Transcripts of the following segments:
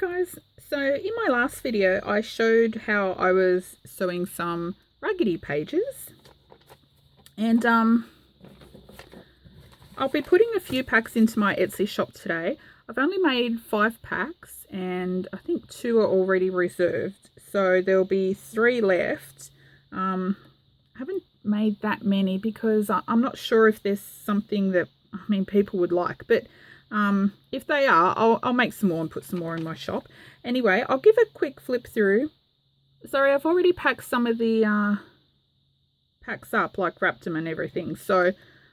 guys, so in my last video I showed how I was sewing some Raggedy pages, and I'll be putting a few packs into my Etsy shop today. I've only made 5 packs and I think 2 are already reserved, so there'll be 3 left. I haven't made that many because I'm not sure if there's something that people would like, but if they are, I'll make some more and put some more in my shop. Anyway, I'll give a quick flip through. Sorry, I've already packed some of the packs up, like wrapped them and everything. So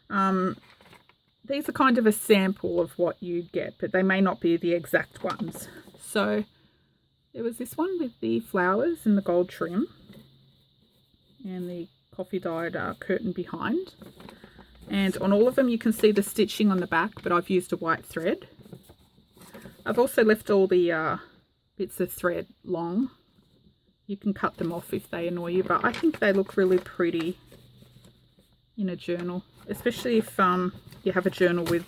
these are kind of a sample of what you'd get, but they may not be the exact ones. So there was this one with the flowers and the gold trim and the coffee dyed curtain behind. And on all of them you can see the stitching on the back, but I've used a white thread. I've also left all the bits of thread long. You can cut them off if they annoy you, but I think they look really pretty in a journal, especially if you have a journal with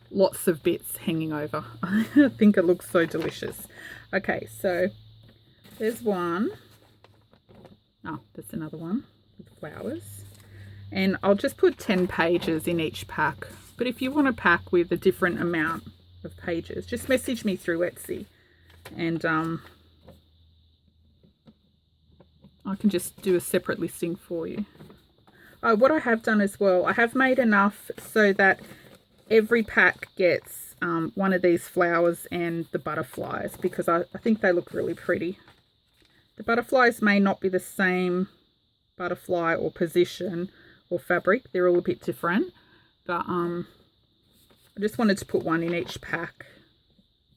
lots of bits hanging over. I think it looks so delicious. Okay, so there's one. Oh, there's another one with flowers. And I'll just put 10 pages in each pack. But if you want a pack with a different amount of pages, just message me through Etsy. And I can just do a separate listing for you. Oh, what I have done as well, I have made enough so that every pack gets one of these flowers and the butterflies, because I think they look really pretty. The butterflies may not be the same butterfly or position or fabric, they're all a bit different, but I just wanted to put one in each pack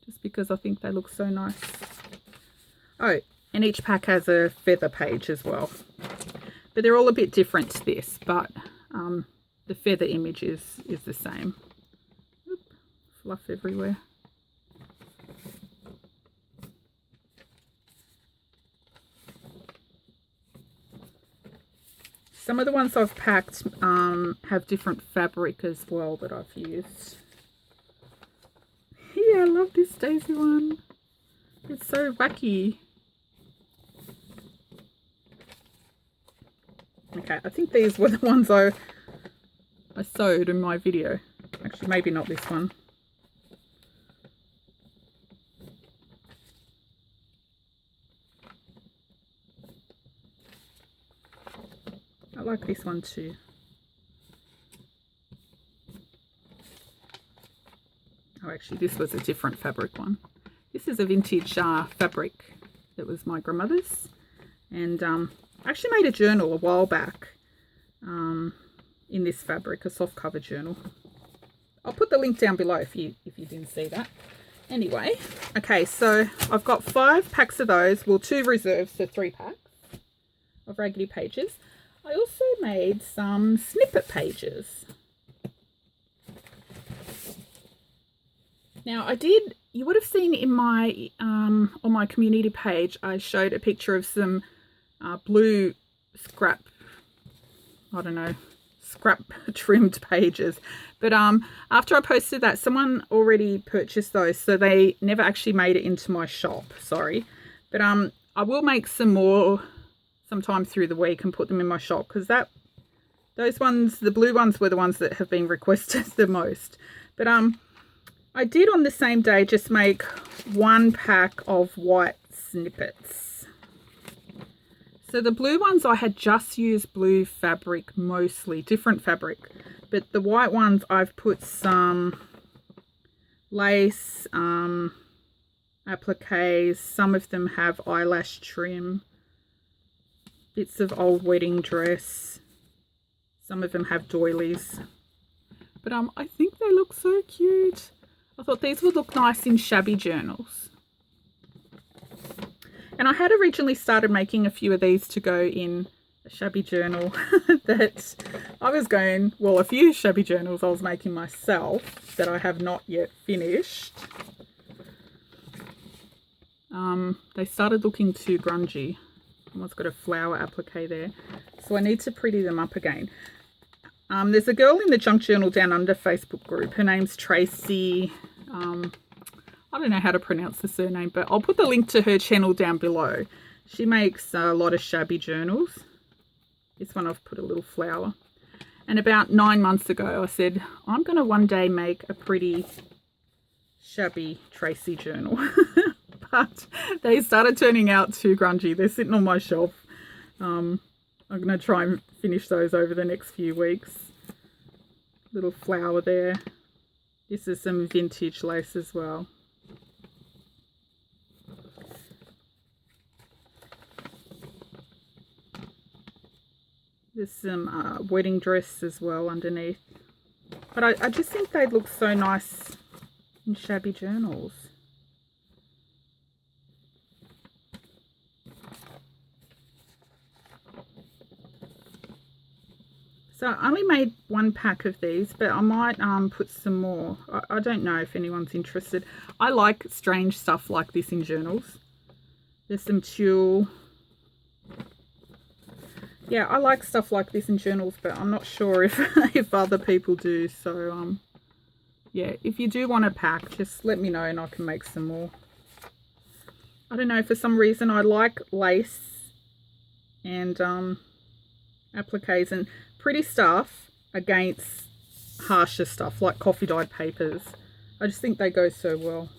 just because I think they look so nice. Oh, and each pack has a feather page as well, but they're all a bit different to this, but the feather image is the same. Oop, fluff everywhere. Some of the ones I've packed have different fabric as well that I've used. Yeah, I love this daisy one. It's so wacky. Okay, I think these were the ones I sewed in my video. Actually, maybe not this one. I like this one too. Oh, actually, this was a different fabric one. This is a vintage fabric that was my grandmother's. And I actually made a journal a while back in this fabric, a soft cover journal. I'll put the link down below if you didn't see that. Anyway, okay, so I've got 5 packs of those. Well, 2 reserves, so 3 packs of Raggedy pages. I also made some Snippet pages. Now you would have seen in my on my community page, I showed a picture of some blue scrap trimmed pages, but after I posted that, someone already purchased those, so they never actually made it into my shop, sorry. But I will make some more sometime through the week and put them in my shop, because those ones, the blue ones, were the ones that have been requested the most. But I did on the same day just make 1 pack of white snippets. So the blue ones, I had just used blue fabric mostly, different fabric, but the white ones I've put some lace, appliques, some of them have eyelash trim, bits of old wedding dress, some of them have doilies, but I think they look so cute. I thought these would look nice in shabby journals. And I had originally started making a few of these to go in a shabby journal that I was going, well, a few shabby journals I was making myself that I have not yet finished. They started looking too grungy. Someone's got a flower applique there, so I need to pretty them up again. There's a girl in the Junk Journal Down Under Facebook group. Her name's Tracy. I don't know how to pronounce the surname, but I'll put the link to her channel down below. She makes a lot of shabby journals. This one I've put a little flower. And about 9 months ago, I said, I'm going to one day make a pretty shabby Tracy journal. But they started turning out too grungy. They're sitting on my shelf. I'm going to try and finish those over the next few weeks. Little flower there. This is some vintage lace as well. There's some wedding dress as well underneath. But I just think they look so nice in shabby journals. So I only made 1 pack of these, but I might put some more. I don't know if anyone's interested. I like strange stuff like this in journals. There's some tulle. Yeah, I like stuff like this in journals, but I'm not sure if, if other people do. So, yeah, if you do want a pack, just let me know and I can make some more. I don't know, for some reason I like lace and appliques and pretty stuff against harsher stuff like coffee dyed papers. I just think they go so well.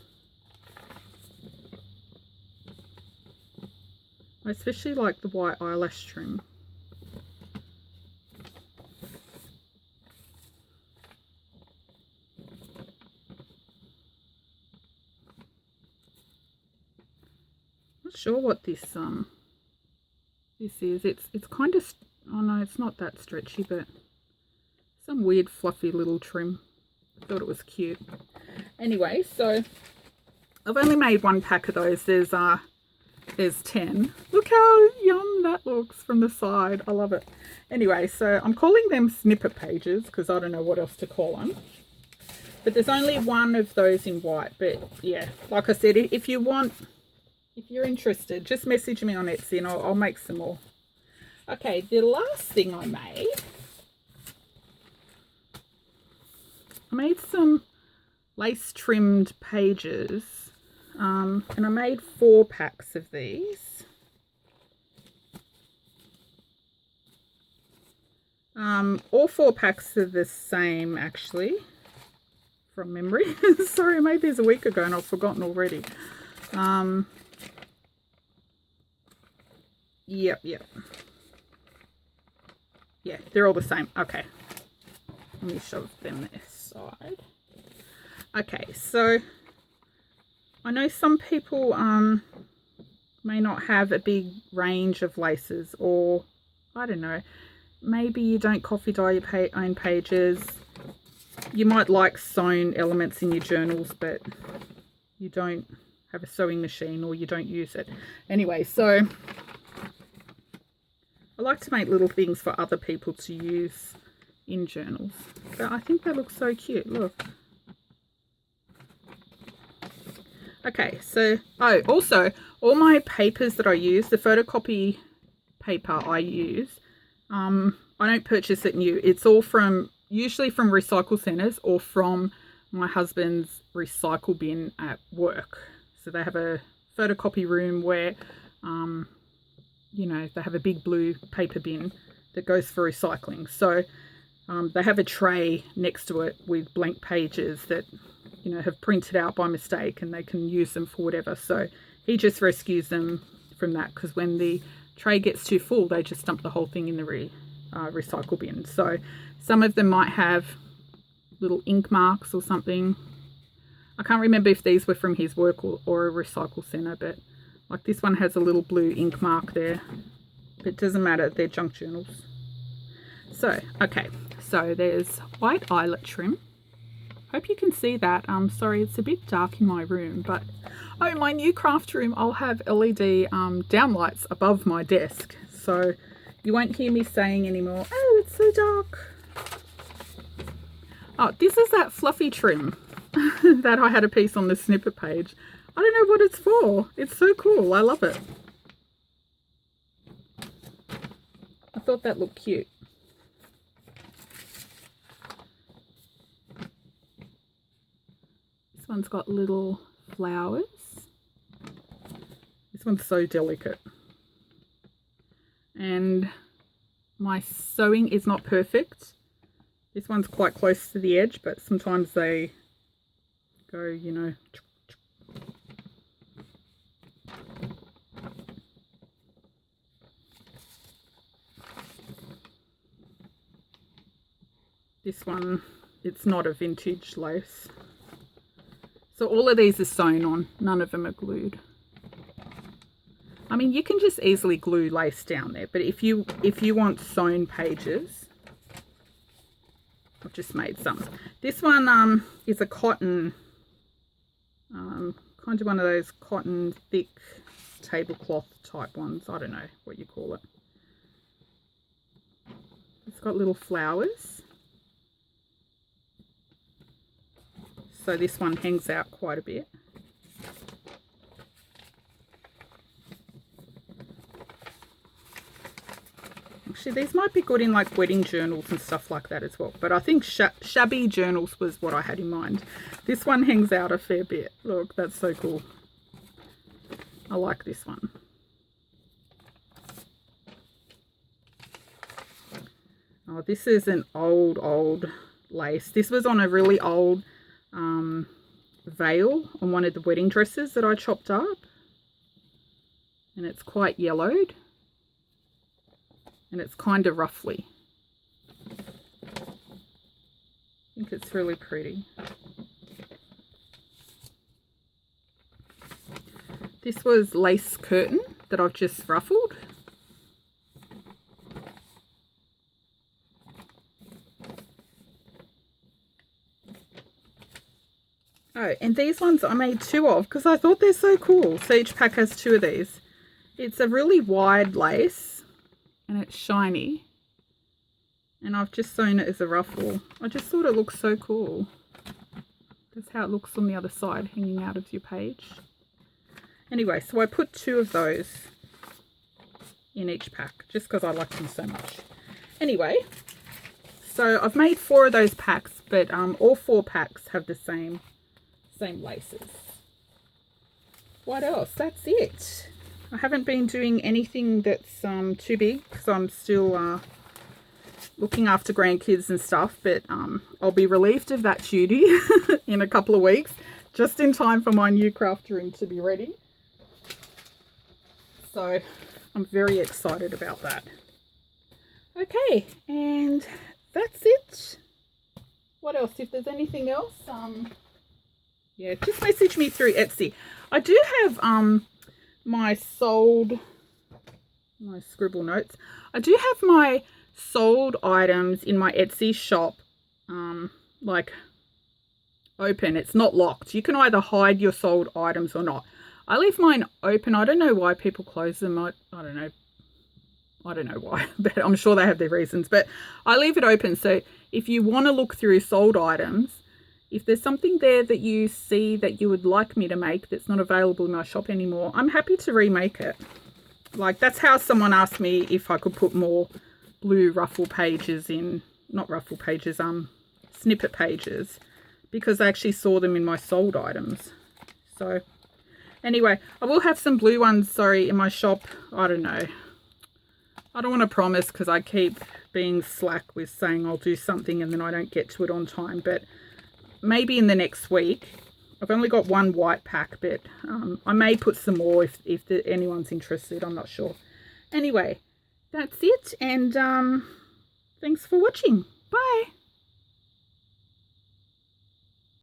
I especially like the white eyelash trim. Not sure what this is. It's kind of, oh no, it's not that stretchy, but some weird fluffy little trim. I thought it was cute. Anyway, so I've only made 1 pack of those. There's 10. Look how yum that looks from the side. I love it. Anyway, so I'm calling them snippet pages because I don't know what else to call them. But there's only 1 of those in white. But yeah, like I said, if you're interested, just message me on Etsy and I'll make some more. Okay, the last thing I made some lace trimmed pages, and I made 4 packs of these. All 4 packs are the same actually, from memory. Sorry, I made these a week ago and I've forgotten already. Yep. Yeah, they're all the same. Okay. Let me shove them this side. Okay, so I know some people may not have a big range of laces, or I don't know, maybe you don't coffee dye your own pages. You might like sewn elements in your journals, but you don't have a sewing machine or you don't use it. Anyway, so I like to make little things for other people to use in journals. But I think they look so cute. Look. Okay, so, oh, also, all my papers that I use, the photocopy paper I use, I don't purchase it new. It's all usually from recycle centres or from my husband's recycle bin at work. So they have a photocopy room where, you know, they have a big blue paper bin that goes for recycling. So they have a tray next to it with blank pages that, you know, have printed out by mistake and they can use them for whatever. So he just rescues them from that, because when the tray gets too full, they just dump the whole thing in the recycle bin. So some of them might have little ink marks or something. I can't remember if these were from his work or a recycle centre, but like this one has a little blue ink mark there. But it doesn't matter, they're junk journals. So, okay, so there's white eyelet trim. Hope you can see that. Sorry, it's a bit dark in my room, but oh, my new craft room, I'll have LED downlights above my desk. So you won't hear me saying anymore, oh, it's so dark. Oh, this is that fluffy trim that I had a piece on the snippet page. I don't know what it's for. It's so cool. I love it. I thought that looked cute. This one's got little flowers. This one's so delicate. And my sewing is not perfect. This one's quite close to the edge, but sometimes they go, you know. This one, it's not a vintage lace. So all of these are sewn on, none of them are glued. I mean, you can just easily glue lace down there, but if you want sewn pages, I've just made some. This one is a cotton, kind of one of those cotton thick tablecloth type ones. I don't know what you call it. It's got little flowers. So this one hangs out quite a bit. Actually, these might be good in like wedding journals and stuff like that as well. But I think shabby journals was what I had in mind. This one hangs out a fair bit. Look, that's so cool. I like this one. Oh, this is an old lace. This was on a really old veil on one of the wedding dresses that I chopped up. And it's quite yellowed. And it's kind of ruffly. I think it's really pretty. This was lace curtain that I've just ruffled. Oh, and these ones I made 2 of because I thought they're so cool. So each pack has 2 of these. It's a really wide lace and it's shiny. And I've just sewn it as a ruffle. I just thought it looked so cool. That's how it looks on the other side, hanging out of your page. Anyway, so I put 2 of those in each pack just because I like them so much. Anyway, so I've made 4 of those packs, but all 4 packs have the same laces. What else? That's it. I haven't been doing anything that's too big because I'm still looking after grandkids and stuff, but I'll be relieved of that duty in a couple of weeks, just in time for my new craft room to be ready. So I'm very excited about that. Okay, and that's it. What else? If there's anything else, yeah, just message me through Etsy. I do have my scribble notes. I do have my sold items in my Etsy shop like open. It's not locked. You can either hide your sold items or not. I leave mine open. I don't know why people close them. I don't know. I don't know why, but I'm sure they have their reasons. But I leave it open. So if you want to look through sold items, if there's something there that you see that you would like me to make that's not available in my shop anymore, I'm happy to remake it. Like, that's how someone asked me if I could put more blue ruffle pages in, not ruffle pages, snippet pages, because I actually saw them in my sold items. So anyway, I will have some blue ones, in my shop. I don't know. I don't want to promise because I keep being slack with saying I'll do something and then I don't get to it on time, but maybe in the next week. I've only got 1 white pack, but I may put some more if anyone's interested. I'm not sure. Anyway, that's it, and thanks for watching.